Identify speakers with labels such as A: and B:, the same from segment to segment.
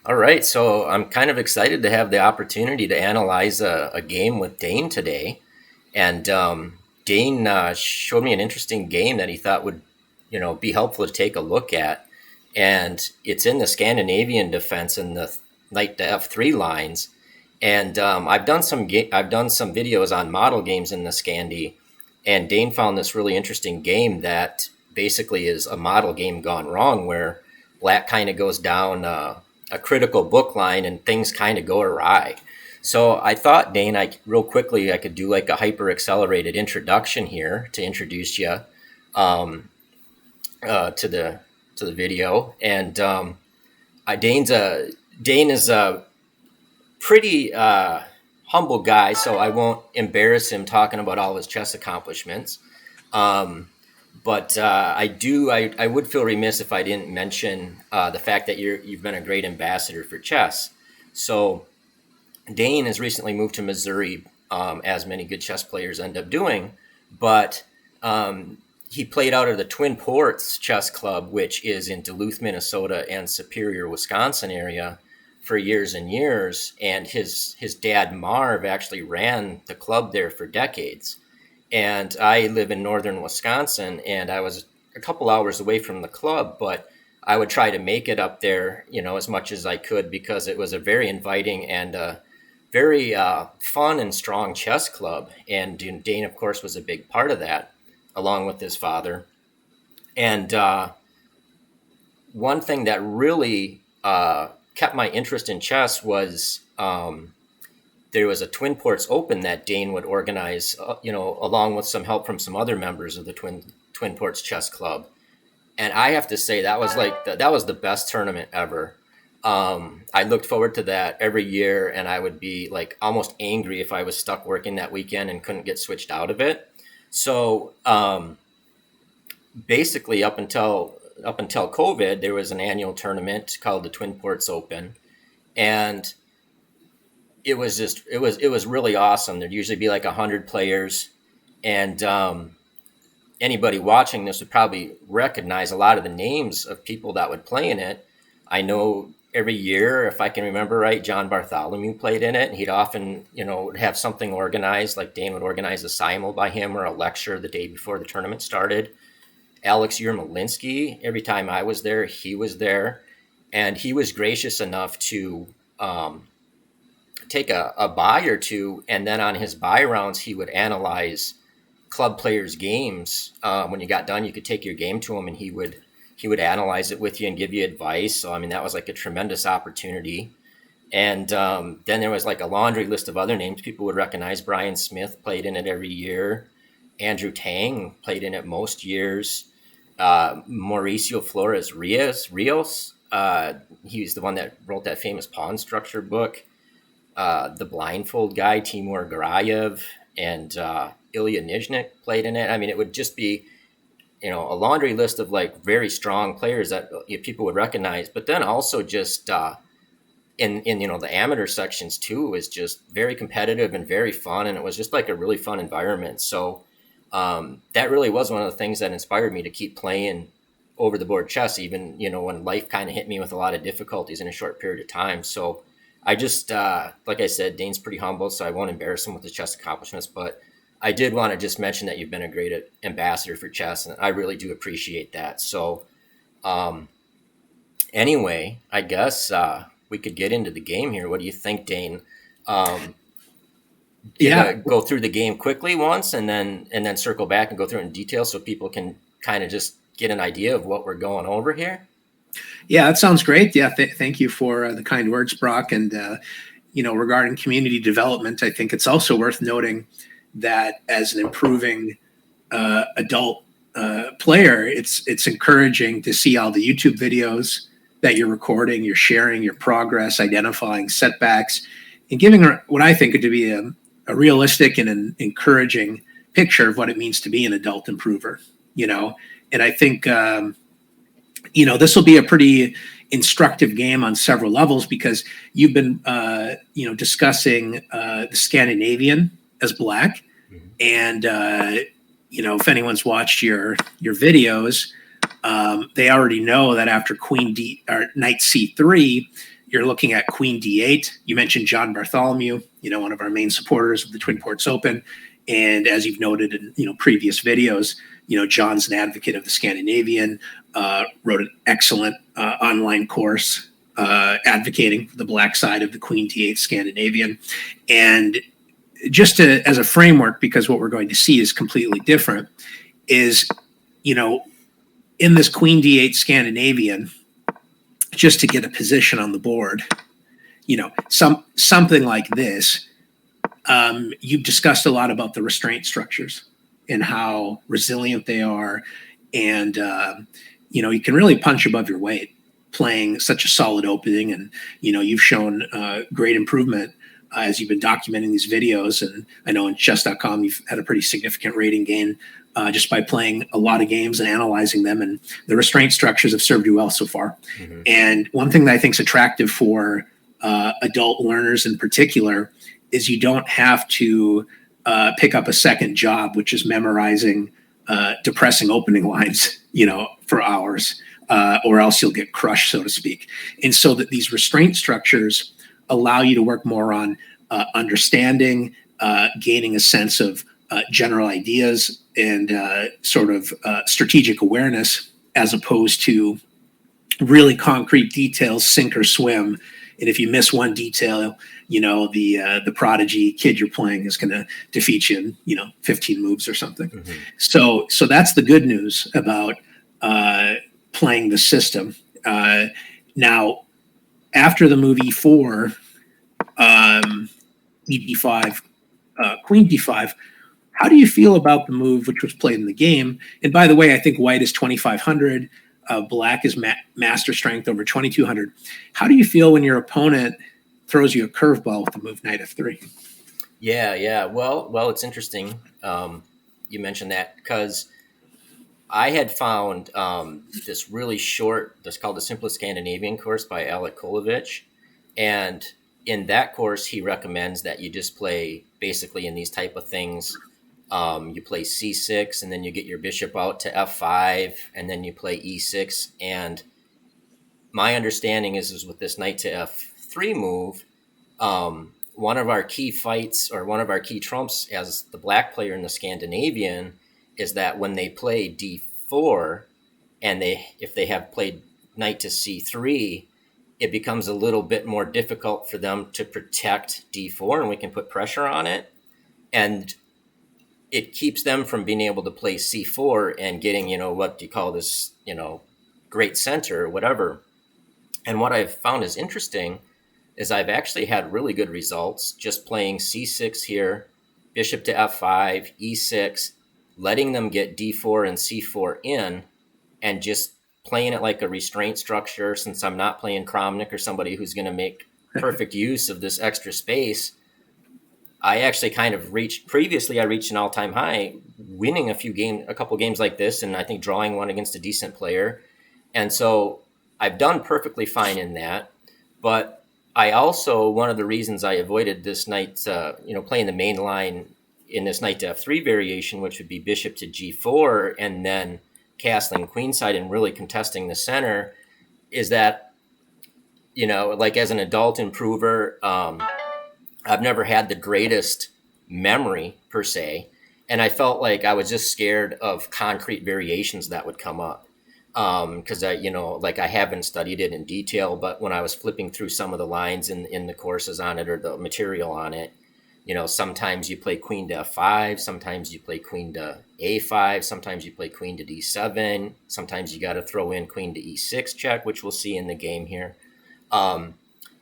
A: All right, so I'm kind of excited to have the opportunity to analyze a game with Dane today. And Dane showed me an interesting game that he thought would, be helpful to take a look at. And it's in the Scandinavian Defense in the knight to F3 lines. And I've done some videos on model games in the Scandi, and Dane found this really interesting game that basically is a model game gone wrong, where black kind of goes down a critical book line and things kind of go awry. So I thought, Dane, real quickly I could do like a hyper accelerated introduction here to introduce you um, to the video. And Dane is a pretty humble guy, so I won't embarrass him talking about all his chess accomplishments. Um, but I would feel remiss if I didn't mention the fact that you've been a great ambassador for chess. So Dane has recently moved to Missouri, as many good chess players end up doing, but he played out of the Twin Ports Chess Club, which is in Duluth, Minnesota, and Superior, Wisconsin area for years and years. And his dad, Marv, actually ran the club there for decades. And I live in northern Wisconsin, and I was a couple hours away from the club, but I would try to make it up there, as much as I could, because it was a very inviting and very fun and strong chess club. And Dane, of course, was a big part of that, along with his father. And one thing that really kept my interest in chess was there was a Twin Ports Open that Dane would organize, along with some help from some other members of the Twin Ports Chess Club. And I have to say that was that was the best tournament ever. I looked forward to that every year, and I would be like almost angry if I was stuck working that weekend and couldn't get switched out of it. So basically, up until COVID, there was an annual tournament called the Twin Ports Open, and it was really awesome. There'd usually be like 100 players, and anybody watching this would probably recognize a lot of the names of people that would play in it. I know every year, if I can remember right, John Bartholomew played in it, and he'd often, would have something organized, like Dane would organize a simul by him or a lecture the day before the tournament started. Alex Yermolinsky, every time I was there, he was there, and he was gracious enough to take a buy or two, and then on his buy rounds, he would analyze club players' games. When you got done, you could take your game to him, and he would analyze it with you and give you advice. So, I mean, that was like a tremendous opportunity. And then there was like a laundry list of other names people would recognize. Brian Smith played in it every year. Andrew Tang played in it most years. Mauricio Flores Rios, he's the one that wrote that famous pawn structure book. The blindfold guy, Timur Garayev, and Ilya Nizhnik played in it. I mean, it would just be, a laundry list of like very strong players that people would recognize. But then also just in the amateur sections too, was just very competitive and very fun, and it was just like a really fun environment. So that really was one of the things that inspired me to keep playing over the board chess, even when life kind of hit me with a lot of difficulties in a short period of time. So I just, like I said, Dane's pretty humble, so I won't embarrass him with his chess accomplishments, but I did want to just mention that you've been a great ambassador for chess, and I really do appreciate that. So anyway, I guess we could get into the game here. What do you think, Dane? Go through the game quickly once and then circle back and go through it in detail so people can kind of just get an idea of what we're going over here.
B: Yeah, that sounds great. Yeah, thank you for the kind words, Brock. And, regarding community development, I think it's also worth noting that as an improving adult player, it's encouraging to see all the YouTube videos that you're recording, you're sharing your progress, identifying setbacks, and giving what I think to be a realistic and an encouraging picture of what it means to be an adult improver, And I think, this will be a pretty instructive game on several levels because you've been, discussing the Scandinavian as black. Mm-hmm. And, if anyone's watched your videos, they already know that after Queen D or Knight C3, You're looking at Queen D8. You mentioned John Bartholomew, one of our main supporters of the Twin Ports Open. And as you've noted in previous videos, John's an advocate of the Scandinavian, wrote an excellent online course advocating for the black side of the Queen D8 Scandinavian. And just as a framework, because what we're going to see is completely different, is, in this Queen D8 Scandinavian, just to get a position on the board, something like this, you've discussed a lot about the restraint structures and how resilient they are. And, you can really punch above your weight playing such a solid opening. And, you've shown great improvement as you've been documenting these videos. And I know in chess.com, you've had a pretty significant rating gain just by playing a lot of games and analyzing them. And the restraint structures have served you well so far. Mm-hmm. And one thing that I think is attractive for adult learners in particular is you don't have to pick up a second job, which is memorizing depressing opening lines, for hours, or else you'll get crushed, so to speak. And so that these restraint structures allow you to work more on understanding, gaining a sense of general ideas and sort of strategic awareness, as opposed to really concrete details, sink or swim. And if you miss one detail, the prodigy kid you're playing is going to defeat you in 15 moves or something. Mm-hmm. So that's the good news about playing the system. Now, after the move E4, E5, Queen D5, how do you feel about the move which was played in the game? And by the way, I think white is 2,500. Black is master strength over 2,200. How do you feel when your opponent throws you a curveball with the move Knight F3?
A: Yeah. Well, it's interesting. You mentioned that because I had found this really short, that's called the Simplest Scandinavian course by Alec Kolovich. And in that course, he recommends that you just play basically in these type of things. You play C6 and then you get your bishop out to F5 and then you play E6. And my understanding is with this knight to F3 move, one of our key fights or one of our key trumps as the black player in the Scandinavian is that when they play D4 and if they have played knight to C3, it becomes a little bit more difficult for them to protect D4 and we can put pressure on it. And it keeps them from being able to play C4 and getting, what do you call this, great center or whatever. And what I've found is interesting is I've actually had really good results just playing C6 here, bishop to F5, E6, letting them get D4 and C4 in and just playing it like a restraint structure since I'm not playing Kramnik or somebody who's going to make perfect use of this extra space. I actually kind of reached an all-time high, winning a couple games like this, and I think drawing one against a decent player. And so I've done perfectly fine in that. But I also, one of the reasons I avoided this knight, playing the main line in this knight to F3 variation, which would be bishop to G4, and then castling queenside and really contesting the center, is that, like as an adult improver, I've never had the greatest memory per se. And I felt like I was just scared of concrete variations that would come up. Because I haven't studied it in detail, but when I was flipping through some of the lines in the courses on it or the material on it, sometimes you play queen to F5, sometimes you play queen to A5, sometimes you play queen to D7, sometimes you got to throw in queen to E6 check, which we'll see in the game here. And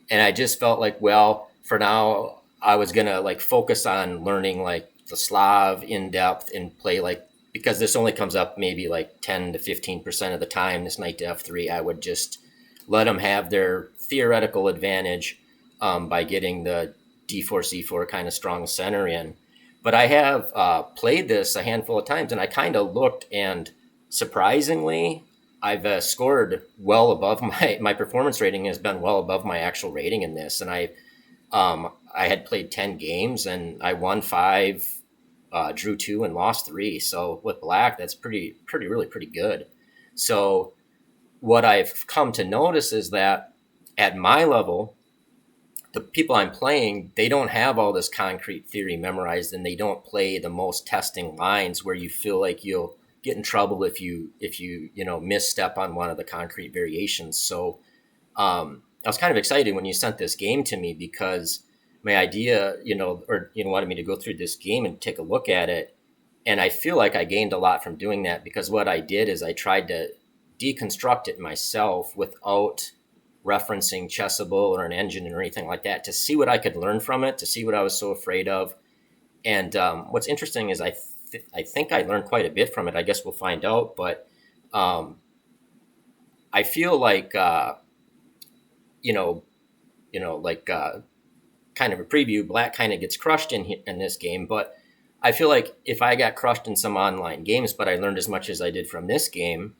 A: I just felt like, well, for now, I was going to focus on learning the Slav in depth and play because this only comes up maybe 10 to 15% of the time, this knight to F3, I would just let them have their theoretical advantage by getting the D4, C4 kind of strong center in. But I have played this a handful of times and I kind of looked and surprisingly, I've scored well above my performance rating has been well above my actual rating in this. And I had played 10 games and I won 5, drew 2 and lost 3. So with black, that's really pretty good. So what I've come to notice is that at my level, the people I'm playing, they don't have all this concrete theory memorized, and they don't play the most testing lines where you feel like you'll get in trouble if you misstep on one of the concrete variations. So I was kind of excited when you sent this game to me, because my idea, wanted me to go through this game and take a look at it. And I feel like I gained a lot from doing that, because what I did is I tried to deconstruct it myself without referencing Chessimple or an engine or anything like that, to see what I could learn from it, to see what I was so afraid of. And what's interesting is I think I learned quite a bit from it. I guess we'll find out. But I feel like, kind of a preview, black kind of gets crushed in this game. But I feel like if I got crushed in some online games, but I learned as much as I did from this game,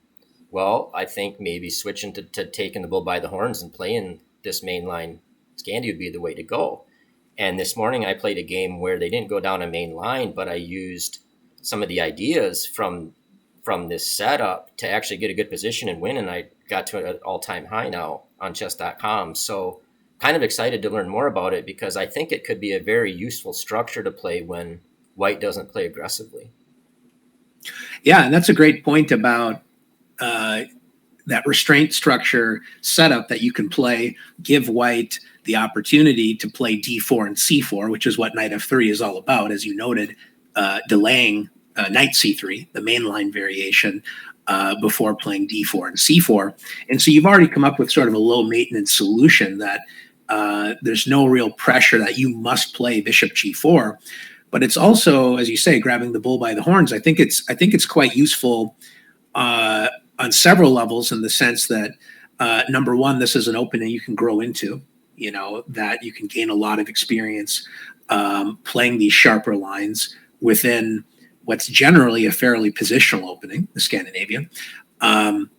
A: well, I think maybe switching to taking the bull by the horns and playing this mainline Scandi would be the way to go. And this morning I played a game where they didn't go down a main line, but I used some of the ideas from this setup to actually get a good position and win. And I got to an all-time high now on chess.com. So kind of excited to learn more about it, because I think it could be a very useful structure to play when white doesn't play aggressively.
B: Yeah, and that's a great point about that restraint structure setup that you can play, give white the opportunity to play d4 and c4, which is what knight f3 is all about, as you noted, delaying knight c3, the mainline variation, before playing d4 and c4. And so you've already come up with sort of a low maintenance solution that there's no real pressure that you must play bishop g4. But it's also, as you say, grabbing the bull by the horns. I think it's quite useful on several levels, in the sense that number one, this is an opening you can grow into, that you can gain a lot of experience playing these sharper lines within what's generally a fairly positional opening, the Scandinavian. And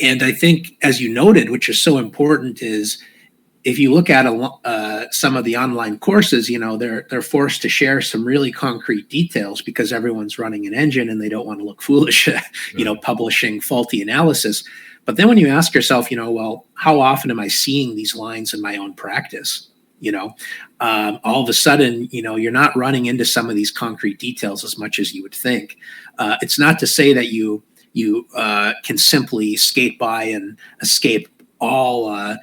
B: I think, as you noted, which is so important, is if you look at some of the online courses, they're forced to share some really concrete details, because everyone's running an engine and they don't want to look foolish, publishing faulty analysis. But then when you ask yourself, well, how often am I seeing these lines in my own practice? All of a sudden, you're not running into some of these concrete details as much as you would think. It's not to say that you can simply skate by and escape all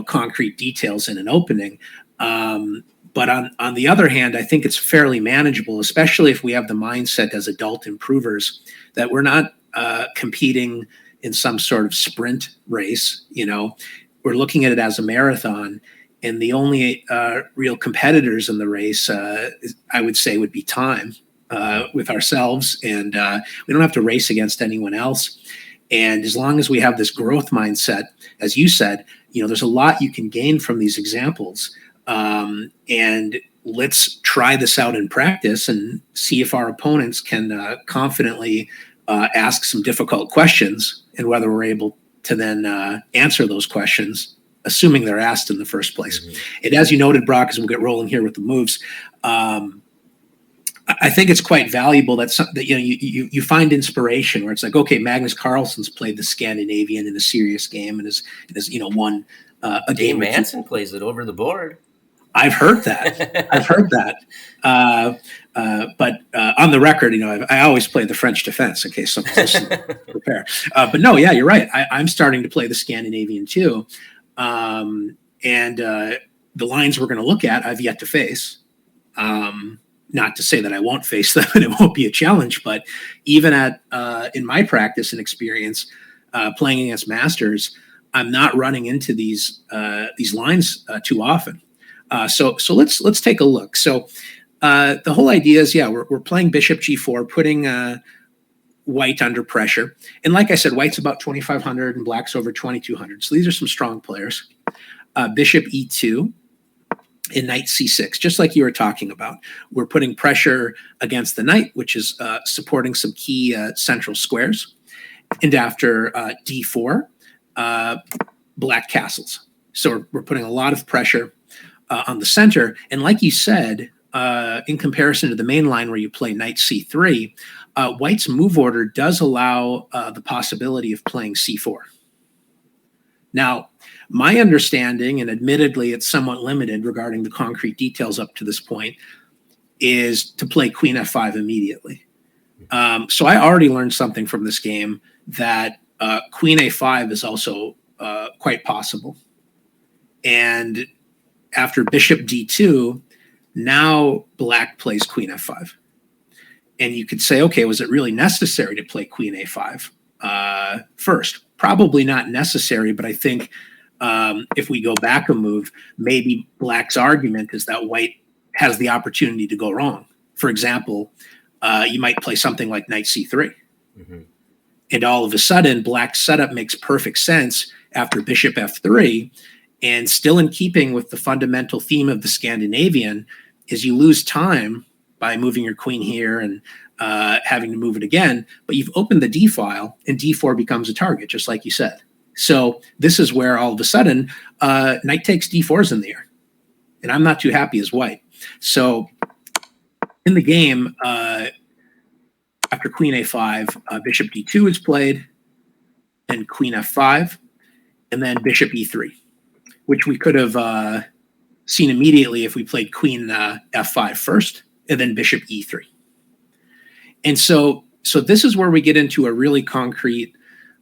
B: concrete details in an opening. But on the other hand, I think it's fairly manageable, especially if we have the mindset as adult improvers that we're not competing in some sort of sprint race. We're looking at it as a marathon, and the only real competitors in the race, I would say, would be time with ourselves, and we don't have to race against anyone else. And as long as we have this growth mindset, as you said, there's a lot you can gain from these examples. And let's try this out in practice and see if our opponents can confidently ask some difficult questions, and whether we're able to then answer those questions, assuming they're asked in the first place. Mm-hmm. And as you noted, Brock, as we'll get rolling here with the moves, I think it's quite valuable that you find inspiration where it's like, okay, Magnus Carlsen's played the Scandinavian in a serious game and has won a game.
A: Dane Mattson plays it over the board.
B: I've heard that. But on the record, I always play the French defense in case someone's listening to prepare. But no, yeah, you're right. I'm starting to play the Scandinavian too. And the lines we're going to look at, I've yet to face. Not to say that I won't face them and it won't be a challenge, but even in my practice and experience playing against masters, I'm not running into these lines too often. So let's take a look. So the whole idea is, we're playing bishop g4, putting white under pressure. And like I said, white's about 2,500 and black's over 2,200. So these are some strong players. Bishop e2. In knight c6, just like you were talking about, we're putting pressure against the knight, which is supporting some key central squares. And after d4, black castles. So we're putting a lot of pressure on the center. And like you said, in comparison to the main line where you play knight c3, white's move order does allow the possibility of playing c4. Now, my understanding, and admittedly it's somewhat limited regarding the concrete details up to this point, is to play queen f5 immediately. So I already learned something from this game, that queen a5 is also quite possible. And after bishop d2, now black plays queen f5. And you could say, okay, was it really necessary to play queen a5 first? Probably not necessary, but I think if we go back a move, maybe black's argument is that white has the opportunity to go wrong. For example, you might play something like knight c3. Mm-hmm. And all of a sudden, black's setup makes perfect sense after bishop f3. And still in keeping with the fundamental theme of the Scandinavian is you lose time by moving your queen here and having to move it again, but you've opened the d file and d4 becomes a target, just like you said. So this is where all of a sudden knight takes d4 is in the air, and I'm not too happy as white. So in the game, after queen a5, bishop d2 is played, and queen f5, and then bishop e3, which we could have seen immediately if we played queen f5 first, and then bishop e3. And so this is where we get into a really concrete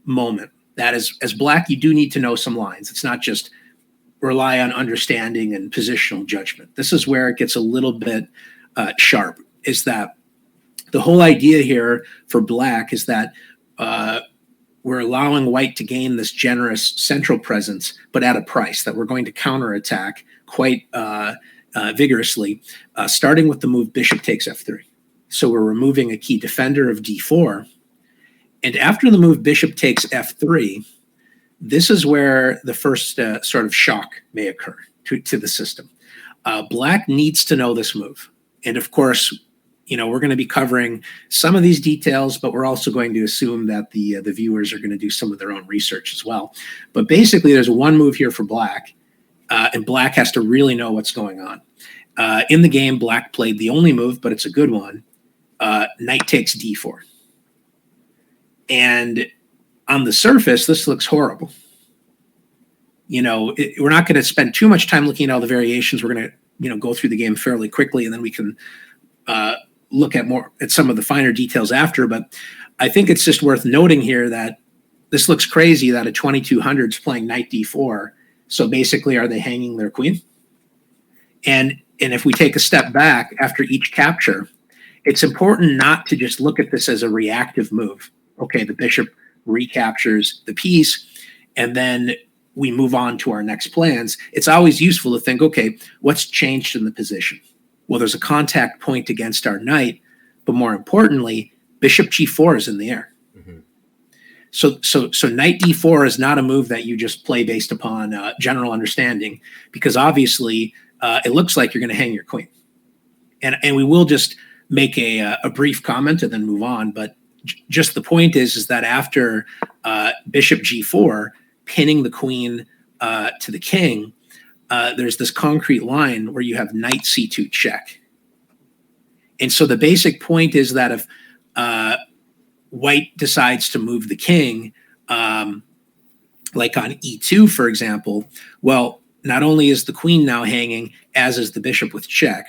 B: moment. That is, as black, you do need to know some lines. It's not just rely on understanding and positional judgment. This is where it gets a little bit sharp, is that the whole idea here for black is that we're allowing white to gain this generous central presence, but at a price, that we're going to counterattack quite vigorously, starting with the move bishop takes f3. So we're removing a key defender of d4. And after the move bishop takes f3, this is where the first sort of shock may occur to the system. Black needs to know this move. And of course, we're going to be covering some of these details, but we're also going to assume that the viewers are going to do some of their own research as well. But basically, there's one move here for black, and black has to really know what's going on. In the game, black played the only move, but it's a good one. Knight takes d4. And on the surface, this looks horrible. We're not going to spend too much time looking at all the variations. We're going to, go through the game fairly quickly, and then we can look at some of the finer details after. But I think it's just worth noting here that this looks crazy that a 2200 is playing knight d4. So basically, are they hanging their queen? And if we take a step back after each capture, it's important not to just look at this as a reactive move. Okay, the bishop recaptures the piece, and then we move on to our next plans. It's always useful to think, okay, what's changed in the position? Well, there's a contact point against our knight, but more importantly, bishop g4 is in the air. Mm-hmm. So knight d4 is not a move that you just play based upon general understanding, because obviously it looks like you're going to hang your queen. And we will just make a brief comment and then move on. But just the point is that after bishop g4, pinning the queen to the king, there's this concrete line where you have knight c2 check. And so the basic point is that if white decides to move the king, like on e2, for example, well, not only is the queen now hanging, as is the bishop with check.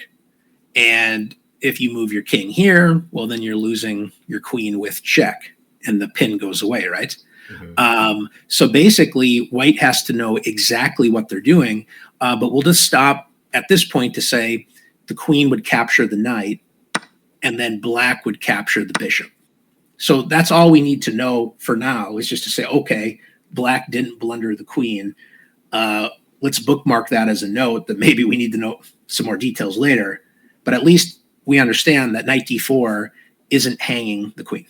B: And if you move your king here, well, then you're losing your queen with check, and the pin goes away, right? Mm-hmm. So basically, white has to know exactly what they're doing, but we'll just stop at this point to say the queen would capture the knight, and then black would capture the bishop. So that's all we need to know for now, is just to say, okay, black didn't blunder the queen. Let's bookmark that as a note that maybe we need to know some more details later, but at least we understand that knight d4 isn't hanging the queen.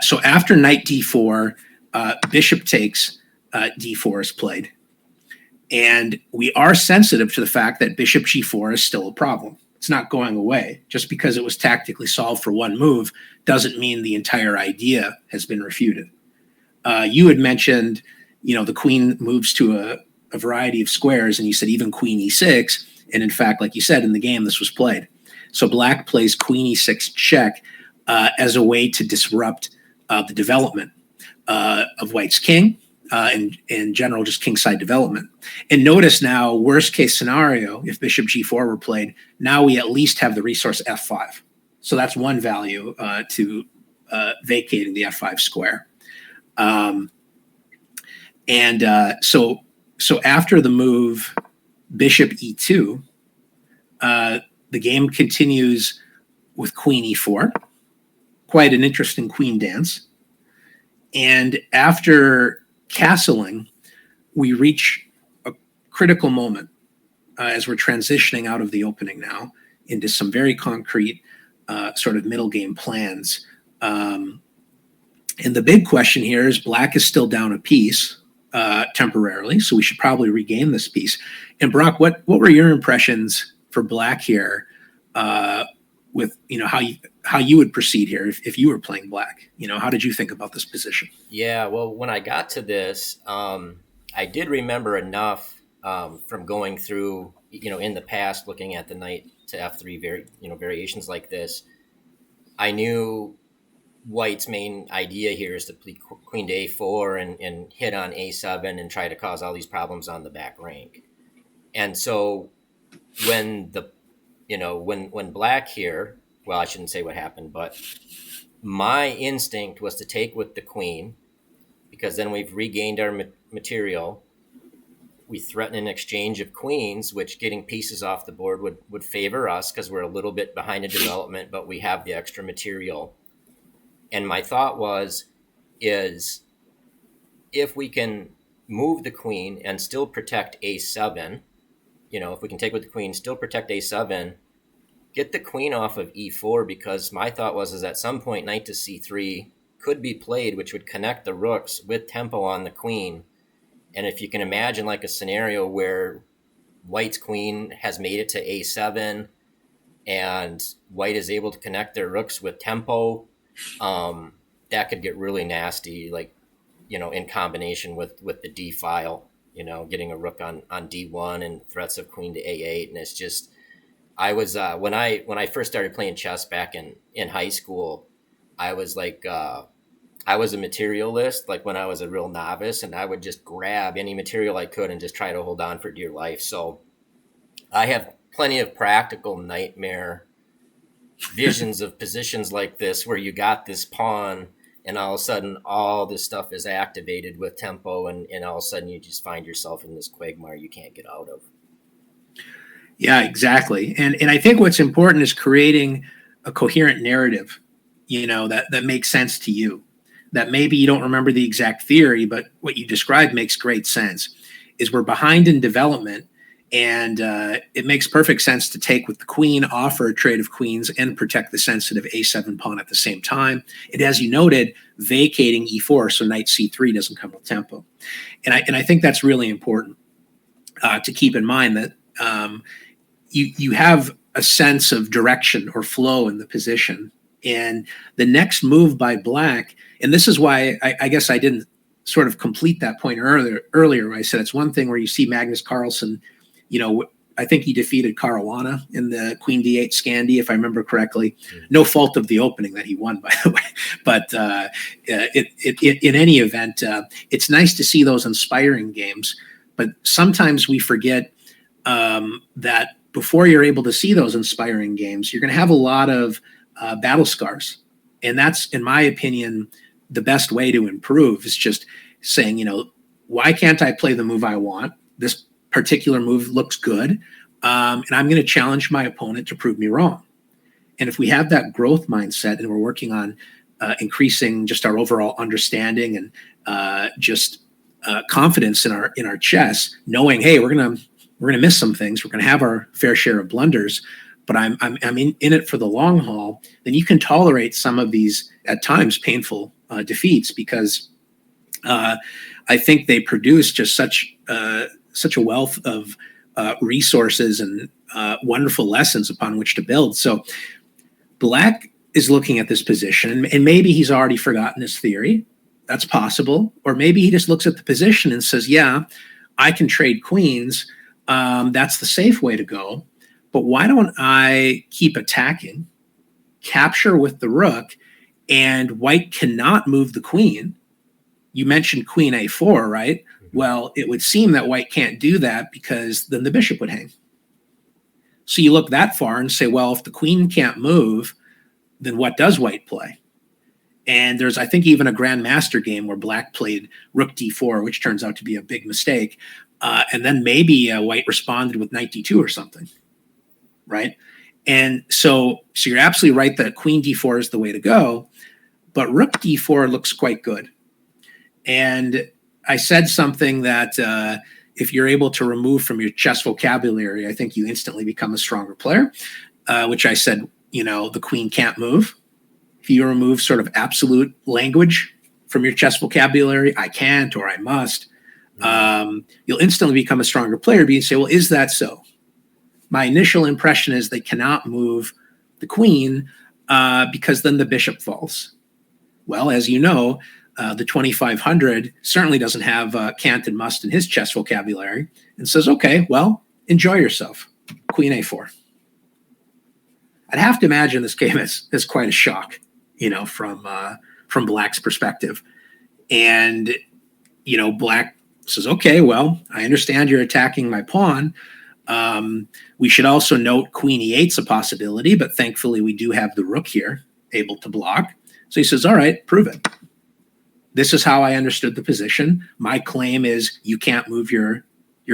B: So after knight d4, bishop takes d4 is played. And we are sensitive to the fact that bishop g4 is still a problem. It's not going away. Just because it was tactically solved for one move doesn't mean the entire idea has been refuted. You had mentioned, the queen moves to a variety of squares, and you said even queen e6. And in fact, like you said, in the game, this was played. So black plays queen e6 check as a way to disrupt the development. of white's king, and in general, just kingside development. And notice now, worst case scenario, if bishop g4 were played, now we at least have the resource f5. So that's one value to vacating the f5 square. So after the move bishop e2, the game continues with queen e4. Quite an interesting queen dance. And after castling, we reach a critical moment as we're transitioning out of the opening now into some very concrete sort of middle game plans. And the big question here is black is still down a piece temporarily, so we should probably regain this piece. And Brock, what were your impressions for black here with how you would proceed here if you were playing black? How did you think about this position?
A: Yeah, well, when I got to this, I did remember enough from going through, in the past, looking at the knight to f3 variations like this. I knew white's main idea here is to play queen to a4 and hit on a7 and try to cause all these problems on the back rank. And so when when black here, well, I shouldn't say what happened, but my instinct was to take with the queen, because then we've regained our material. We threaten an exchange of queens, which getting pieces off the board would favor us because we're a little bit behind in development, but we have the extra material. And my thought is if we can move the queen and still protect a7, if we can take with the queen, still protect a7, get the queen off of e4, because my thought is at some point knight to c3 could be played, which would connect the rooks with tempo on the queen. And if you can imagine like a scenario where white's queen has made it to a7 and white is able to connect their rooks with tempo, that could get really nasty, like, in combination with the d file, getting a rook on d1 and threats of queen to a8. And it's just, I was when I first started playing chess back in high school, I was like I was a materialist, like when I was a real novice, and I would just grab any material I could and just try to hold on for dear life. So I have plenty of practical nightmare visions of positions like this where you got this pawn and all of a sudden all this stuff is activated with tempo, and all of a sudden you just find yourself in this quagmire you can't get out of.
B: Yeah, exactly. And I think what's important is creating a coherent narrative, that makes sense to you. That maybe you don't remember the exact theory, but what you described makes great sense. Is we're behind in development, and it makes perfect sense to take with the queen, offer a trade of queens, and protect the sensitive a7 pawn at the same time. And as you noted, vacating e4 so knight c3 doesn't come with tempo. And I think that's really important to keep in mind, that you have a sense of direction or flow in the position. And the next move by black, and this is why I guess I didn't sort of complete that point earlier where I said it's one thing where you see Magnus Carlsen, I think he defeated Caruana in the Queen D8 Scandi, if I remember correctly. No fault of the opening that he won, by the way. But in any event, it's nice to see those inspiring games. But sometimes we forget that before you're able to see those inspiring games, you're going to have a lot of battle scars. And that's, in my opinion, the best way to improve is just saying, why can't I play the move I want? This particular move looks good. And I'm going to challenge my opponent to prove me wrong. And if we have that growth mindset and we're working on increasing just our overall understanding and just confidence in our chess, knowing, hey, we're gonna miss some things, we're gonna have our fair share of blunders, but I'm in it for the long haul, then you can tolerate some of these at times painful defeats, because I think they produce just such a wealth of resources and wonderful lessons upon which to build. So black is looking at this position, and maybe he's already forgotten his theory. That's possible. Or maybe he just looks at the position and says, yeah, I can trade queens. That's the safe way to go. But why don't I keep attacking, capture with the rook, and white cannot move the queen. you mentioned queen a4, right? Well, it would seem that white can't do that because then the bishop would hang. So you look that far and say, well, if the queen can't move, then what does white play? And there's, I think, even a grandmaster game where black played rook d4, which turns out to be a big mistake. And then maybe white responded with knight d2 or something, right? And so you're absolutely right that queen d4 is the way to go, but rook d4 looks quite good. And I said something that if you're able to remove from your chess vocabulary, I think you instantly become a stronger player, which I said, the queen can't move. If you remove sort of absolute language from your chess vocabulary, I can't or I must, you'll instantly become a stronger player. But you say, well, is that so? My initial impression is they cannot move the queen because then the bishop falls. Well, as you know, the 2500 certainly doesn't have can't and must in his chess vocabulary and says, okay, well, enjoy yourself. Queen a4. I'd have to imagine this game is quite a shock, from black's perspective. And, black says, okay, well, I understand you're attacking my pawn. We should also note queen e8's a possibility, but thankfully we do have the rook here able to block. So he says, all right, prove it. This is how I understood the position. My claim is you can't move your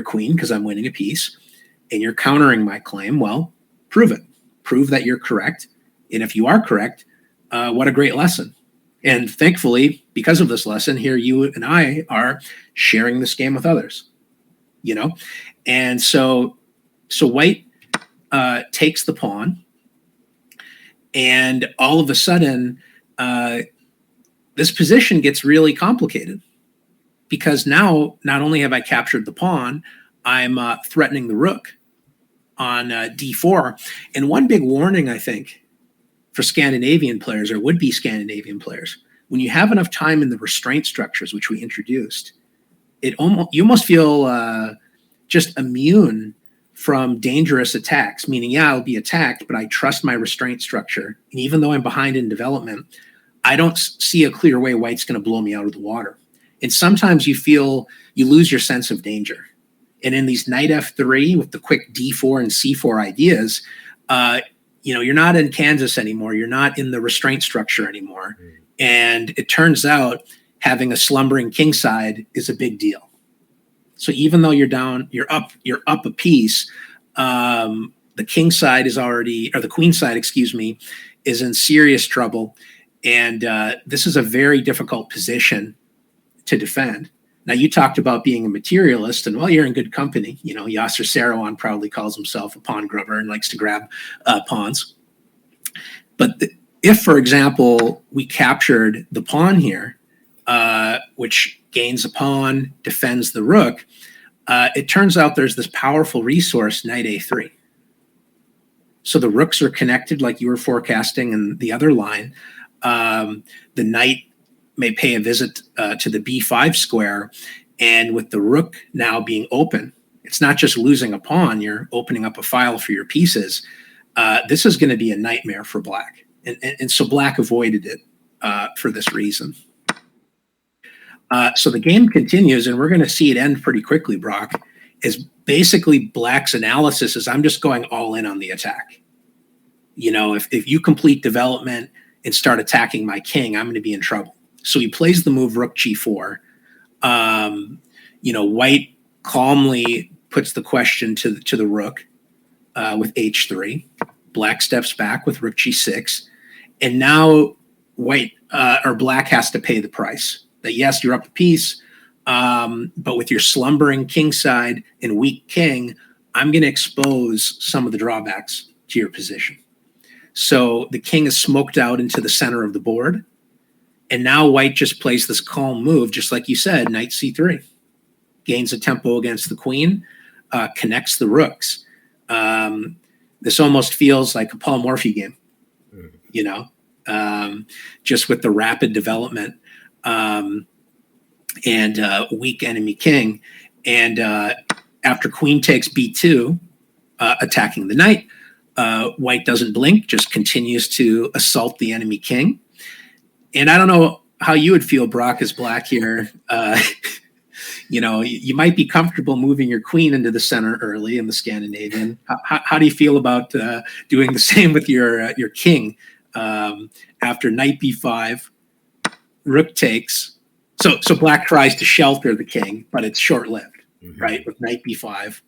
B: queen because I'm winning a piece, and you're countering my claim. Well, prove it. Prove that you're correct. And if you are correct, what a great lesson. And thankfully, because of this lesson, here you and I are sharing this game with others, And so white takes the pawn, and all of a sudden, this position gets really complicated because now not only have I captured the pawn, I'm threatening the rook on d4. And one big warning, I think, for Scandinavian players or would-be Scandinavian players, when you have enough time in the restraint structures, which we introduced, you almost feel just immune from dangerous attacks, meaning, I'll be attacked, but I trust my restraint structure. And even though I'm behind in development, I don't see a clear way white's going to blow me out of the water. And sometimes you lose your sense of danger. And in these knight f3 with the quick d4 and c4 ideas, you're not in Kansas anymore. You're not in the restraint structure anymore. And it turns out having a slumbering king side is a big deal. So even though you're up a piece, the king side is already, or the queen side, is in serious trouble. And this is a very difficult position to defend. Now, you talked about being a materialist, and, well, you're in good company. Yasser Seirawan proudly calls himself a pawn grubber and likes to grab pawns. But if, for example, we captured the pawn here, which gains a pawn, defends the rook, it turns out there's this powerful resource, knight a3. So the rooks are connected like you were forecasting in the other line. The knight may pay a visit to the b5 square, and with the rook now being open, it's not just losing a pawn, you're opening up a file for your pieces. This is going to be a nightmare for black, and so black avoided it for this reason. So the game continues, and we're going to see it end pretty quickly, Brock, is basically black's analysis is I'm just going all in on the attack. If you complete development and start attacking my king, I'm going to be in trouble. So he plays the move rook g4. White calmly puts the question to the rook with h3. Black steps back with rook g6. And now black has to pay the price. That, yes, you're up a piece, but with your slumbering king side and weak king, I'm going to expose some of the drawbacks to your position. So the king is smoked out into the center of the board. And now white just plays this calm move, just like you said, knight c3. Gains a tempo against the queen, connects the rooks. This almost feels like a Paul Morphy game, just with the rapid development and weak enemy king. And after queen takes b2, attacking the knight, white doesn't blink, just continues to assault the enemy king. And I don't know how you would feel, Brock, as black here. You might be comfortable moving your queen into the center early in the Scandinavian. How do you feel about doing the same with your king after knight b5, rook takes? So black tries to shelter the king, but it's short-lived, right? With knight b5,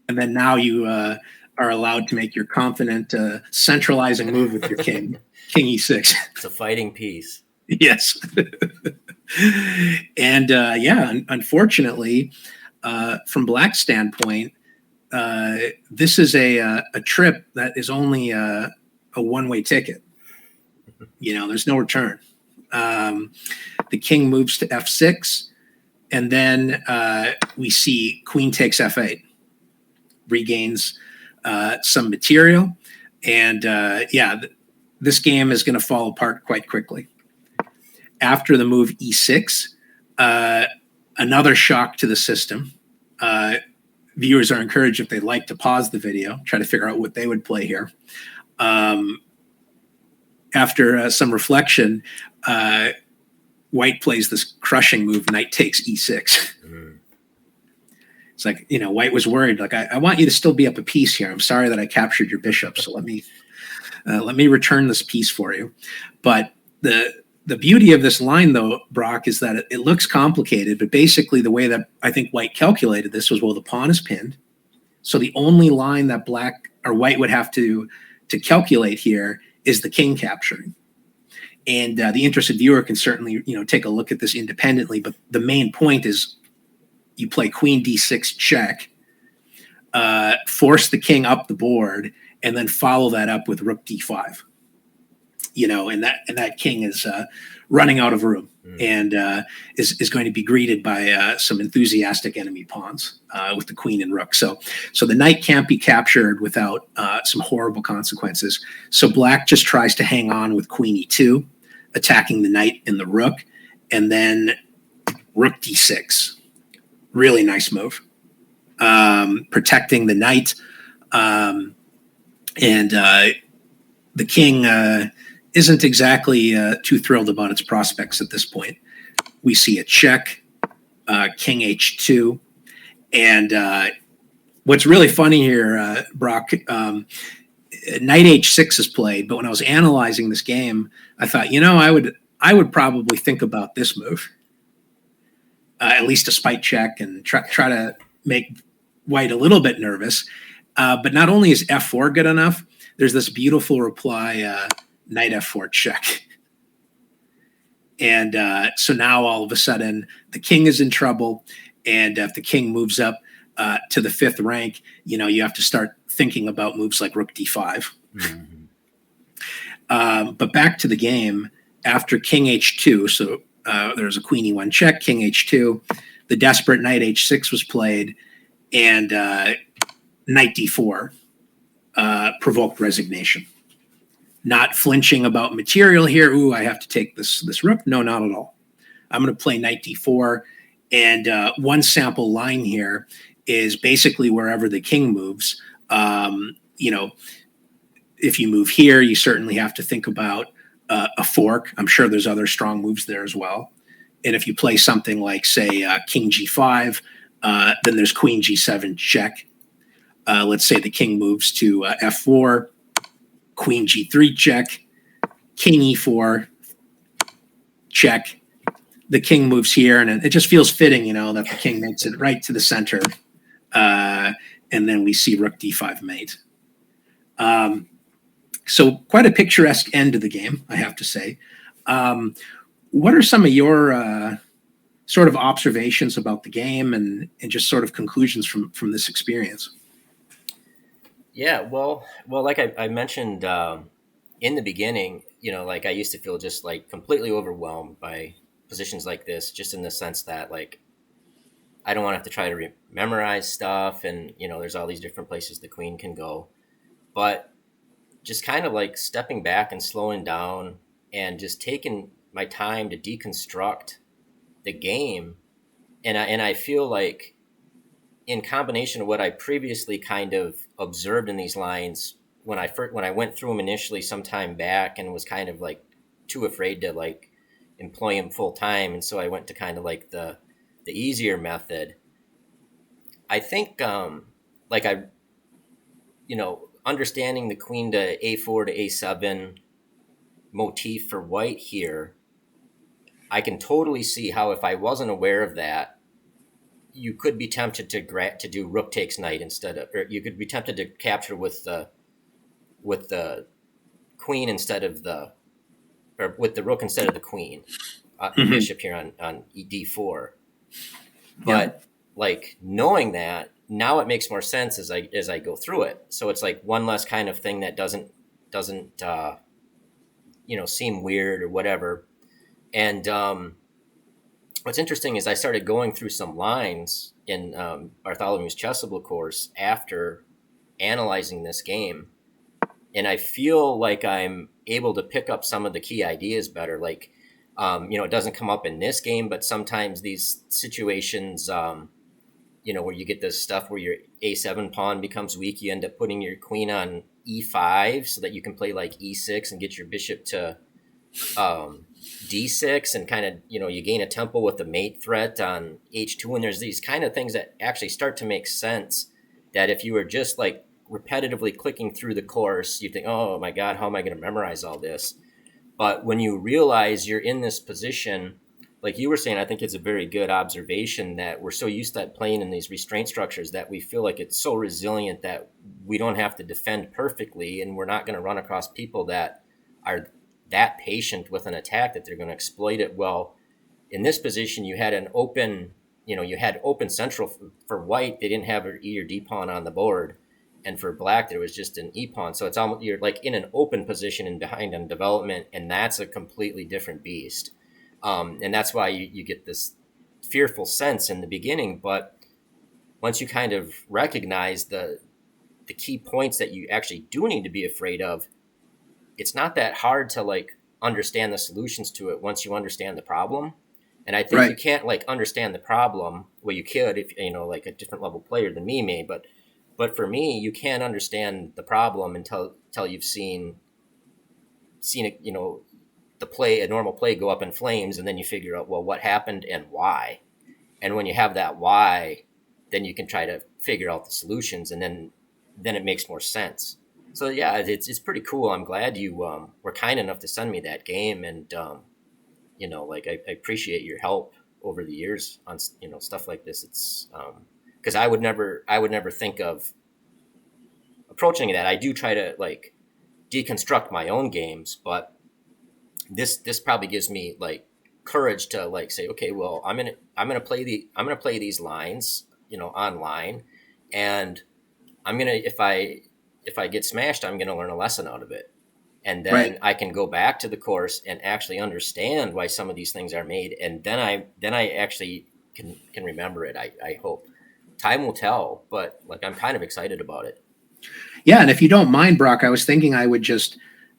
B: and then now you are allowed to make your confident centralizing move with your king, king e6.
A: It's a fighting piece.
B: Yes. And unfortunately, from black's standpoint, this is a trip that is only a one-way ticket. There's no return. The king moves to f6, and then we see queen takes f8, regains some material, and this game is going to fall apart quite quickly. After the move e6, another shock to the system. Viewers are encouraged, if they'd like, to pause the video, try to figure out what they would play here. After some reflection, white plays this crushing move, knight takes e6. It's like, white was worried. Like, I want you to still be up a piece here. I'm sorry that I captured your bishop, so let me return this piece for you. But the beauty of this line, though, Brock, is that it looks complicated, but basically the way that I think white calculated this was, well, the pawn is pinned. So the only line that black or white would have to calculate here is the king capturing. And the interested viewer can certainly, take a look at this independently. But the main point is you play queen d6 check, force the king up the board, and then follow that up with rook d5. And that king is running out of room and is going to be greeted by some enthusiastic enemy pawns with the queen and rook. So the knight can't be captured without some horrible consequences. So black just tries to hang on with queen e2, attacking the knight and the rook, and then rook d6. Really nice move, protecting the knight, and the king isn't exactly too thrilled about its prospects at this point. We see a check, king h2, and what's really funny here, Brock, knight h6 is played, but when I was analyzing this game, I thought, I would probably think about this move, at least a spite check, and try to make white a little bit nervous. But not only is f4 good enough, there's this beautiful reply, knight f4 check. And so now all of a sudden the king is in trouble. And if the king moves up to the 5th rank, you have to start thinking about moves like rook d5. But back to the game, after king h2, so there's a queen e1 check, king h2, the desperate knight h6 was played, and knight d4 provoked resignation. Not flinching about material here. Ooh, I have to take this rook. No, not at all. I'm going to play knight d4. And one sample line here is basically wherever the king moves. If you move here, you certainly have to think about a fork. I'm sure there's other strong moves there as well. And if you play something like, say, king g5, then there's queen g7 check. Let's say the king moves to f4. Queen g3 check, king e4 check. The king moves here, and it just feels fitting, that the king makes it right to the center, and then we see rook d5 mate. So quite a picturesque end to the game, I have to say. What are some of your sort of observations about the game and just sort of conclusions from this experience?
A: Yeah, well, like I mentioned in the beginning, like I used to feel just like completely overwhelmed by positions like this, just in the sense that like I don't want to have to try to memorize stuff, and there's all these different places the queen can go, but just kind of like stepping back and slowing down and just taking my time to deconstruct the game, and I feel like, in combination of what I previously kind of observed in these lines when I went through them initially some time back, and was kind of like too afraid to like employ him full time, and so I went to kind of like the easier method. I think like I understanding the queen to a4 to a7 motif for white here, I can totally see how if I wasn't aware of that, you could be tempted to do rook takes knight instead of, or you could be tempted to capture with the queen instead of the, or with the rook instead of the queen, the bishop here on d4. But like knowing that, now it makes more sense as I go through it. So it's like one less kind of thing that doesn't seem weird or whatever. And what's interesting is I started going through some lines in Bartholomew's Chessimple course after analyzing this game, and I feel like I'm able to pick up some of the key ideas better. Like, it doesn't come up in this game, but sometimes these situations, where you get this stuff where your a7 pawn becomes weak, you end up putting your queen on e5 so that you can play like e6 and get your bishop to d6, and kind of, you gain a tempo with the mate threat on h2. And there's these kind of things that actually start to make sense that if you were just like repetitively clicking through the course, you think, oh my God, how am I going to memorize all this? But when you realize you're in this position, like you were saying, I think it's a very good observation that we're so used to playing in these restraint structures that we feel like it's so resilient that we don't have to defend perfectly, and we're not going to run across people that are that patient with an attack that they're going to exploit it. Well, in this position, you had an open, you had open central for white. They didn't have an E or D pawn on the board. And for black, there was just an E pawn. So it's almost, you're like in an open position and behind on development, and that's a completely different beast. And that's why you get this fearful sense in the beginning. But once you kind of recognize the key points that you actually do need to be afraid of, it's not that hard to like understand the solutions to it once you understand the problem. And I think you can't like understand the problem. Well, you could if like a different level player than me may, but for me, you can't understand the problem until you've seen it, a normal play go up in flames, and then you figure out, well, what happened and why. And when you have that why, then you can try to figure out the solutions, and then it makes more sense. So yeah, it's pretty cool. I'm glad you were kind enough to send me that game, and I appreciate your help over the years on stuff like this. It's because I would never think of approaching that. I do try to like deconstruct my own games, but this probably gives me like courage to like say, okay, well, I'm gonna play these lines, online, and I'm gonna if I get smashed, I'm gonna learn a lesson out of it, and then I can go back to the course and actually understand why some of these things are made, and then I actually can remember it. I hope. Time will tell, but like I'm kind of excited about it.
B: Yeah, and if you don't mind, Brock, I was thinking I would just,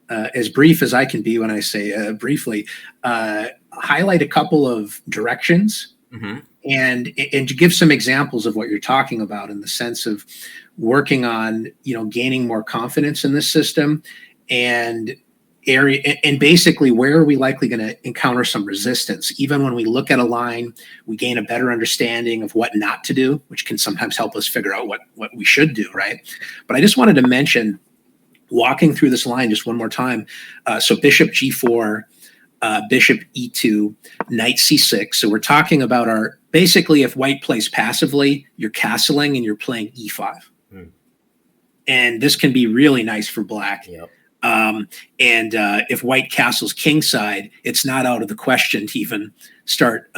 B: as brief as I can be when I say briefly, highlight a couple of directions and to give some examples of what you're talking about in the sense of working on, gaining more confidence in this system and basically where are we likely going to encounter some resistance. Even when we look at a line, we gain a better understanding of what not to do, which can sometimes help us figure out what we should do, right? But I just wanted to mention, walking through this line just one more time, so bishop g4, bishop e2, knight c6. So we're talking about basically if white plays passively, you're castling and you're playing e5. And this can be really nice for black.
A: Yep.
B: And if white castles kingside, it's not out of the question to even start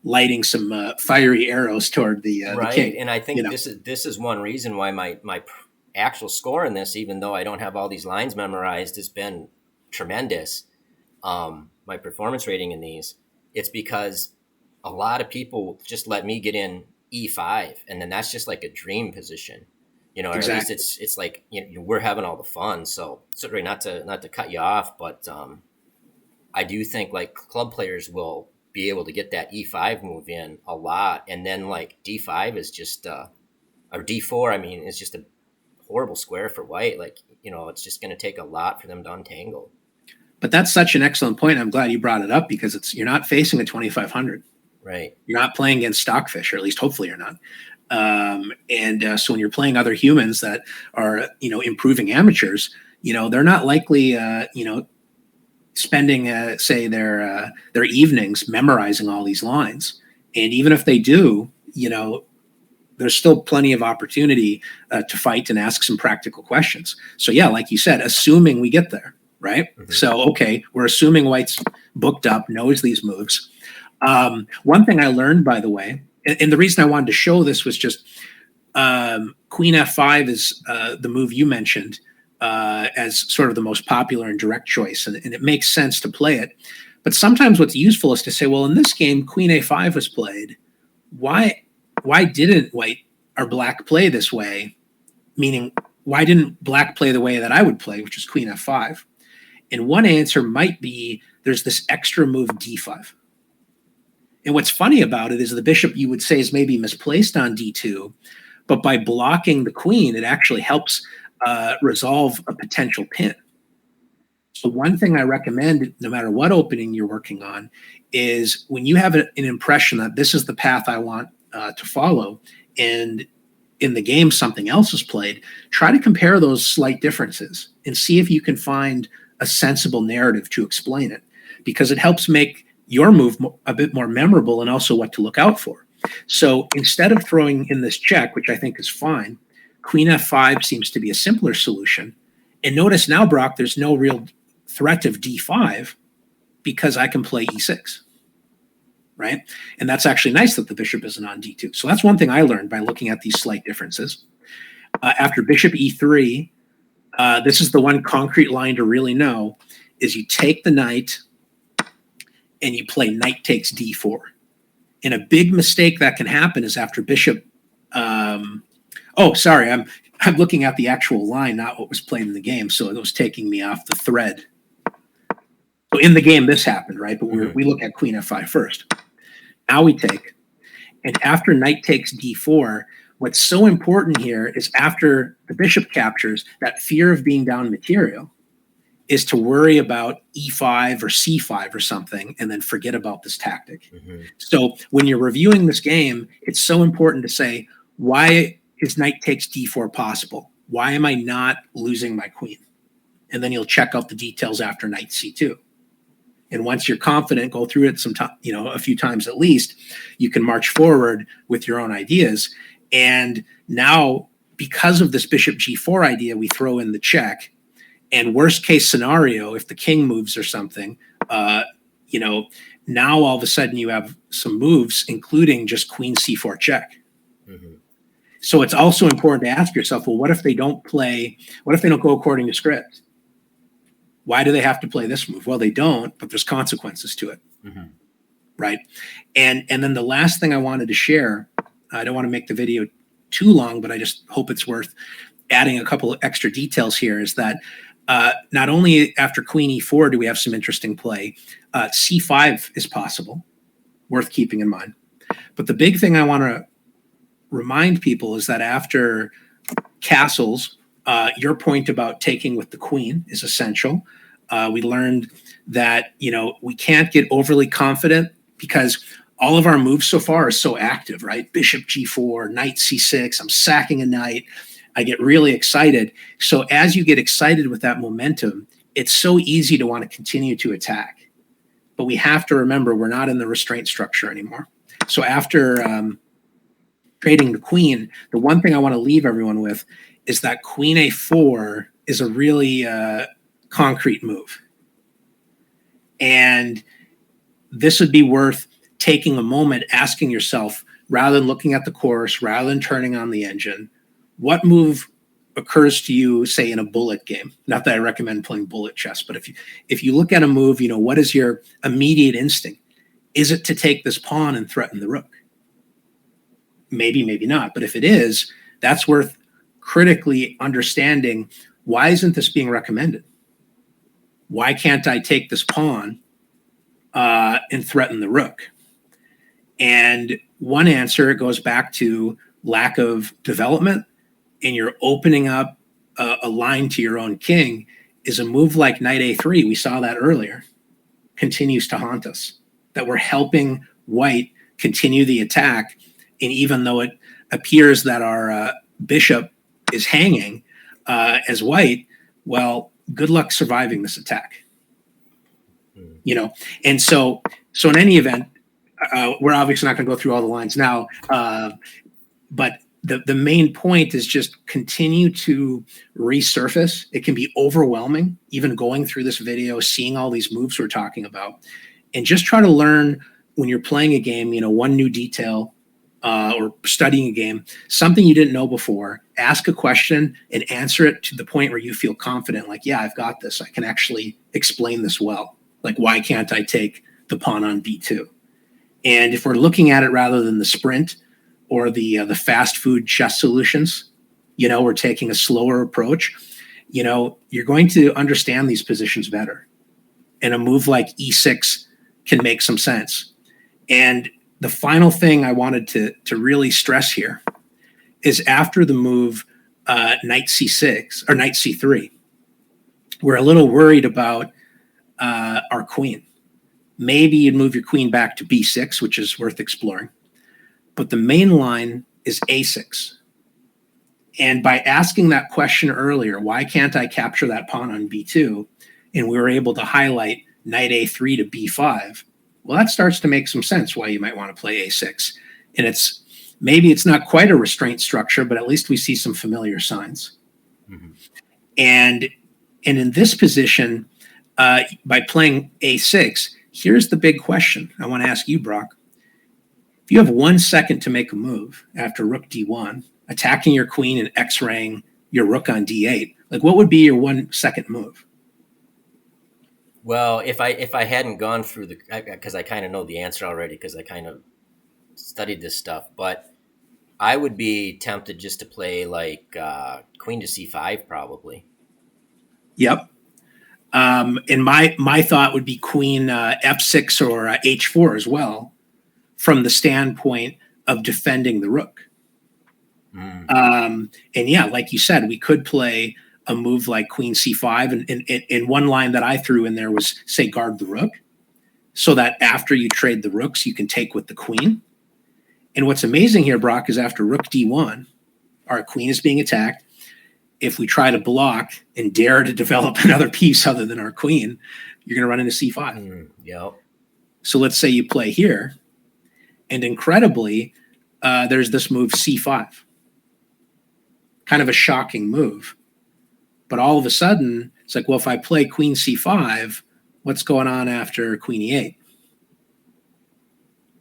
B: lighting some fiery arrows toward the king.
A: And I think this is one reason why my actual score in this, even though I don't have all these lines memorized, has been tremendous. My performance rating in these, it's because a lot of people just let me get in e5, and then that's just like a dream position. Exactly. At least it's like we're having all the fun. So sorry, not to cut you off, but I do think like club players will be able to get that e5 move in a lot, and then like d5 is just or d4. I mean, it's just a horrible square for white. Like it's just going to take a lot for them to untangle.
B: But that's such an excellent point. I'm glad you brought it up, because you're not facing a 2,500.
A: Right.
B: You're not playing against stockfish, or at least hopefully you're not. So when you're playing other humans that are, improving amateurs, they're not likely, spending, say, their evenings memorizing all these lines. And even if they do, there's still plenty of opportunity to fight and ask some practical questions. So yeah, like you said, assuming we get there, right? Mm-hmm. So, okay, we're assuming white's booked up, knows these moves. One thing I learned, by the way, and the reason I wanted to show this was just Queen F5 is the move you mentioned as sort of the most popular and direct choice, and it makes sense to play it. But sometimes what's useful is to say, well, in this game, Queen A5 was played. Why didn't white or black play this way? Meaning, why didn't black play the way that I would play, which is Queen F5? And one answer might be there's this extra move D5. And what's funny about it is the bishop, you would say, is maybe misplaced on D2, but by blocking the queen, it actually helps resolve a potential pin. So one thing I recommend, no matter what opening you're working on, is when you have an impression that this is the path I want to follow, and in the game something else is played, try to compare those slight differences and see if you can find a sensible narrative to explain it, because it helps make your move a bit more memorable and also what to look out for. So instead of throwing in this check, which I think is fine, Queen F5 seems to be a simpler solution. And notice now, Brock, there's no real threat of D5 because I can play E6, right? And that's actually nice that the bishop isn't on D2. So that's one thing I learned by looking at these slight differences. After bishop E3, this is the one concrete line to really know, is you take the knight and you play knight takes D4. And a big mistake that can happen is after bishop, I'm looking at the actual line, not what was played in the game. So it was taking me off the thread. So in the game, this happened, right? But we look at Queen F5 first. Now we take, and after knight takes D4, what's so important here is after the bishop captures, that fear of being down material is to worry about E5 or C5 or something and then forget about this tactic. Mm-hmm. So when you're reviewing this game, it's so important to say, why is knight takes D4 possible? Why am I not losing my queen? And then you'll check out the details after knight C2. And once you're confident, go through it a few times at least, you can march forward with your own ideas. And now, because of this bishop G4 idea, we throw in the check. And worst case scenario, if the king moves or something, now all of a sudden you have some moves, including just queen C4 check. Mm-hmm. So it's also important to ask yourself, well, what if they don't go according to script? Why do they have to play this move? Well, they don't, but there's consequences to it. Mm-hmm. Right? And then the last thing I wanted to share, I don't want to make the video too long, but I just hope it's worth adding a couple of extra details here, is that not only after queen E4 do we have some interesting play, C5 is possible, worth keeping in mind. But the big thing I want to remind people is that after castles, your point about taking with the queen is essential. We learned that, we can't get overly confident because all of our moves so far are so active, right? Bishop G4, knight C6, I'm sacking a knight. I get really excited. So as you get excited with that momentum, it's so easy to want to continue to attack. But we have to remember we're not in the restraint structure anymore. So after trading the queen, the one thing I want to leave everyone with is that queen A4 is a really concrete move. And this would be worth taking a moment, asking yourself, rather than looking at the course, rather than turning on the engine, what move occurs to you, say, in a bullet game? Not that I recommend playing bullet chess, but if you look at a move, what is your immediate instinct? Is it to take this pawn and threaten the rook? Maybe, maybe not. But if it is, that's worth critically understanding, why isn't this being recommended? Why can't I take this pawn and threaten the rook? And one answer goes back to lack of development, and you're opening up a line to your own king. is a move like knight a3, we saw that earlier, continues to haunt us, that we're helping white continue the attack. And even though it appears that our bishop is hanging as white, well, good luck surviving this attack. And so in any event, we're obviously not going to go through all the lines now, but the main point is just continue to resurface. It can be overwhelming, even going through this video, seeing all these moves we're talking about, and just try to learn when you're playing a game, one new detail or studying a game, something you didn't know before. Ask a question and answer it to the point where you feel confident, like, yeah, I've got this. I can actually explain this well. Like, why can't I take the pawn on b2? And if we're looking at it rather than the sprint or the fast food chess solutions, we're taking a slower approach, you're going to understand these positions better. And a move like e6 can make some sense. And the final thing I wanted to really stress here is after the move knight c6 or knight c3, we're a little worried about our queen. Maybe you'd move your queen back to b6, which is worth exploring. But the main line is a6. And by asking that question earlier, why can't I capture that pawn on b2? And we were able to highlight knight a3 to b5. Well, that starts to make some sense why you might want to play a6. And maybe it's not quite a restraint structure, but at least we see some familiar signs. Mm-hmm. And in this position, by playing a6, here's the big question I want to ask you, Brock. If you have 1 second to make a move after rook d1, attacking your queen and x-raying your rook on d8, like, what would be your 1 second move?
A: Well, if I hadn't gone through because I kind of know the answer already because I kind of studied this stuff, but I would be tempted just to play like queen to c5 probably.
B: Yep. And my thought would be queen f6 or h4 as well, from the standpoint of defending the rook. And yeah, like you said, we could play a move like queen c5. And one line that I threw in there was, say, guard the rook, so that after you trade the rooks, you can take with the queen. And what's amazing here, Brock, is after rook d1, our queen is being attacked. If we try to block and dare to develop another piece other than our queen, you're going to run into c5.
A: Yep.
B: So let's say you play here. And incredibly, there's this move c5. Kind of a shocking move. But all of a sudden, it's like, well, if I play queen c5, what's going on after queen e8?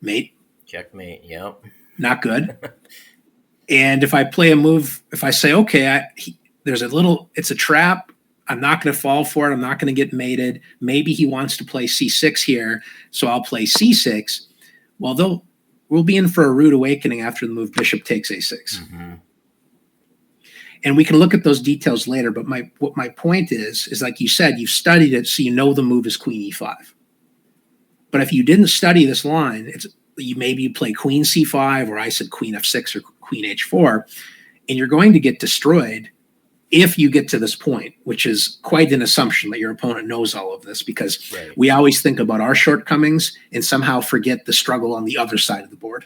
B: Mate.
A: Checkmate, yep.
B: Not good. And if I play a move, if I say, okay, it's a trap. I'm not going to fall for it. I'm not going to get mated. Maybe he wants to play c6 here, so I'll play c6. Well, we'll be in for a rude awakening after the move bishop takes a6. Mm-hmm. And we can look at those details later, but what my point is like you said, you've studied it, so you know the move is queen e5. But if you didn't study this line, maybe you play queen c5, or I said queen f6 or queen h4, and you're going to get destroyed if you get to this point, which is quite an assumption that your opponent knows all of this, because we always think about our shortcomings and somehow forget the struggle on the other side of the board.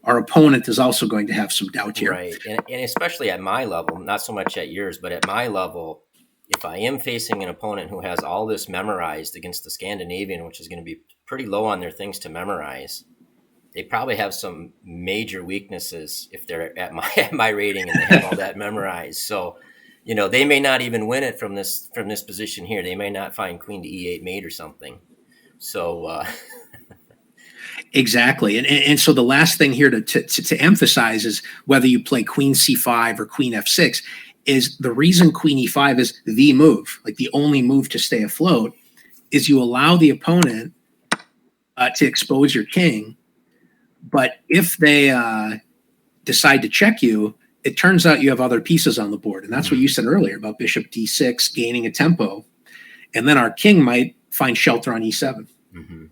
B: Our opponent is also going to have some doubt here.
A: Right, and especially at my level, not so much at yours, but at my level, if I am facing an opponent who has all this memorized against the Scandinavian, which is going to be pretty low on their things to memorize, they probably have some major weaknesses if they're at my rating and they have all that memorized. So, they may not even win it from this position here. They may not find queen to e8 mate or something. So
B: exactly. And so the last thing here to emphasize is whether you play queen c5 or queen f6 is the reason queen e5 is the move, like the only move to stay afloat, is you allow the opponent to expose your king. But if they decide to check you, it turns out you have other pieces on the board. And that's what you said earlier about bishop d6 gaining a tempo. And then our king might find shelter on e7. Mm-hmm.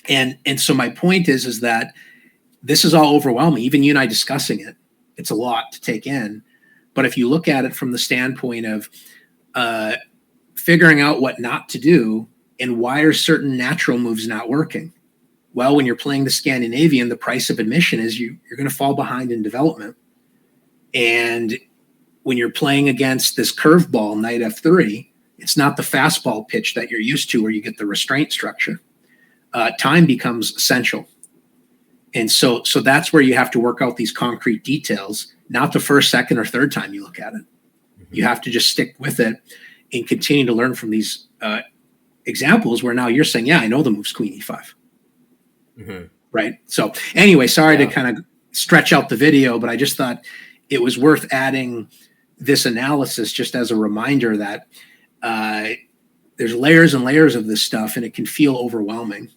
B: And so my point is that this is all overwhelming. Even you and I discussing it, it's a lot to take in. But if you look at it from the standpoint of figuring out what not to do and why are certain natural moves not working. Well, when you're playing the Scandinavian, the price of admission is you're going to fall behind in development. And when you're playing against this curveball, knight f3, it's not the fastball pitch that you're used to where you get the restraint structure. Time becomes essential. And so that's where you have to work out these concrete details, not the first, second, or third time you look at it. You have to just stick with it and continue to learn from these examples where now you're saying, yeah, I know the move's queen e5. Right? So anyway, sorry to kind of stretch out the video, but I just thought it was worth adding this analysis just as a reminder that there's layers and layers of this stuff and it can feel overwhelming.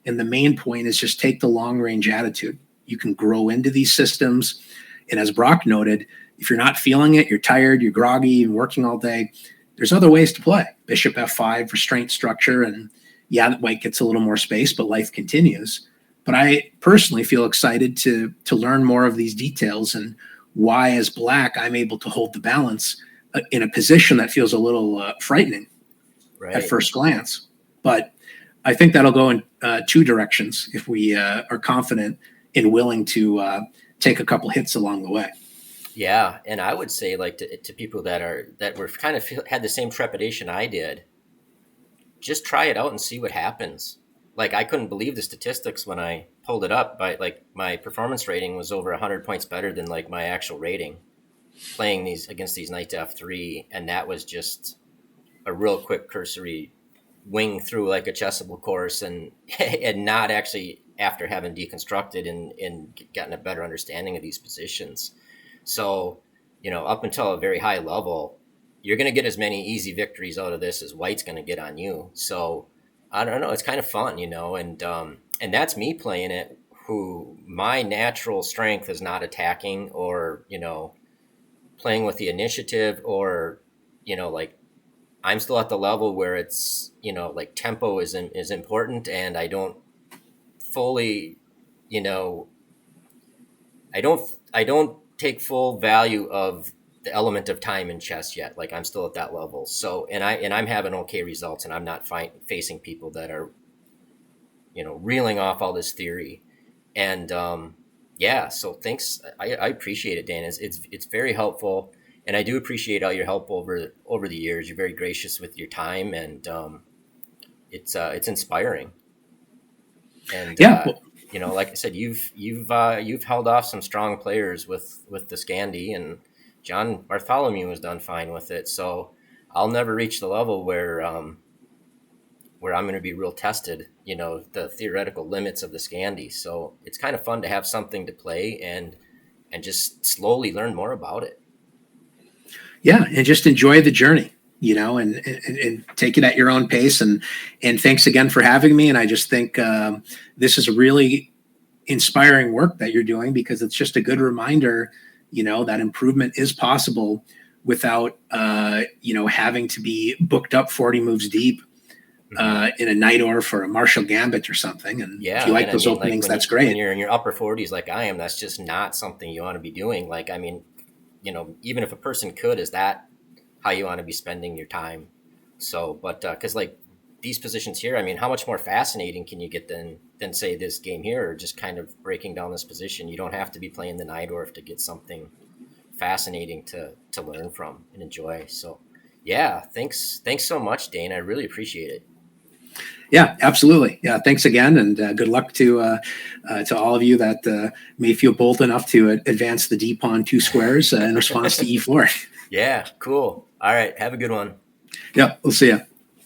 B: And the main point is just take the long range attitude. You can grow into these systems. And as Brock noted, if you're not feeling it, you're tired, you're groggy, and working all day, there's other ways to play. Bishop f5, restraint structure, and yeah, white gets a little more space, but life continues. But I personally feel excited to learn more of these details and why, as black, I'm able to hold the balance in a position that feels a little frightening at first glance. But I think that'll go in two directions if we are confident and willing to take a couple hits along the way.
A: Yeah, and I would say, like, to people that were kind of had the same trepidation I did, just try it out and see what happens. Like, I couldn't believe the statistics when I pulled it up. By like, my performance rating was over 100 points better than like my actual rating playing these against these knight to f3, and that was just a real quick cursory wing through like a Chessimple course, and not actually after having deconstructed and gotten a better understanding of these positions. So, up until a very high level, you're going to get as many easy victories out of this as white's going to get on you. So I don't know. It's kind of fun, and that's me playing it, who my natural strength is not attacking or, playing with the initiative or, like I'm still at the level where it's, like tempo is important, and I don't fully, I don't take full value of the element of time in chess yet. Like, I'm still at that level. So, and I'm having okay results, and I'm not facing people that are, reeling off all this theory. And, so thanks. I appreciate it, Dan. It's very helpful. And I do appreciate all your help over the years. You're very gracious with your time, and, it's inspiring. And, like I said, you've held off some strong players with the Scandi, and John Bartholomew has done fine with it. So I'll never reach the level where I'm going to be real tested, the theoretical limits of the Scandi. So it's kind of fun to have something to play and just slowly learn more about it.
B: Yeah, and just enjoy the journey, and take it at your own pace. And thanks again for having me. And I just think this is a really inspiring work that you're doing, because it's just a good reminder, that improvement is possible without, having to be booked up 40 moves deep in a Night Orf or a Marshall Gambit or something. And if you like those openings, like that's great.
A: When you're in your upper 40s like I am, that's just not something you want to be doing. Like, I mean, even if a person could, is that how you want to be spending your time? So, but because like these positions here, I mean, how much more fascinating can you get than say this game here, or just kind of breaking down this position? You don't have to be playing the Night Orf to get something fascinating to learn from and enjoy. So yeah, thanks so much, Dane. I really appreciate it.
B: Yeah, absolutely. Yeah, thanks again, and good luck to all of you that may feel bold enough to advance the D pawn 2 squares in response to E4.
A: Yeah, cool. All right, have a good one.
B: Yeah, we'll see you.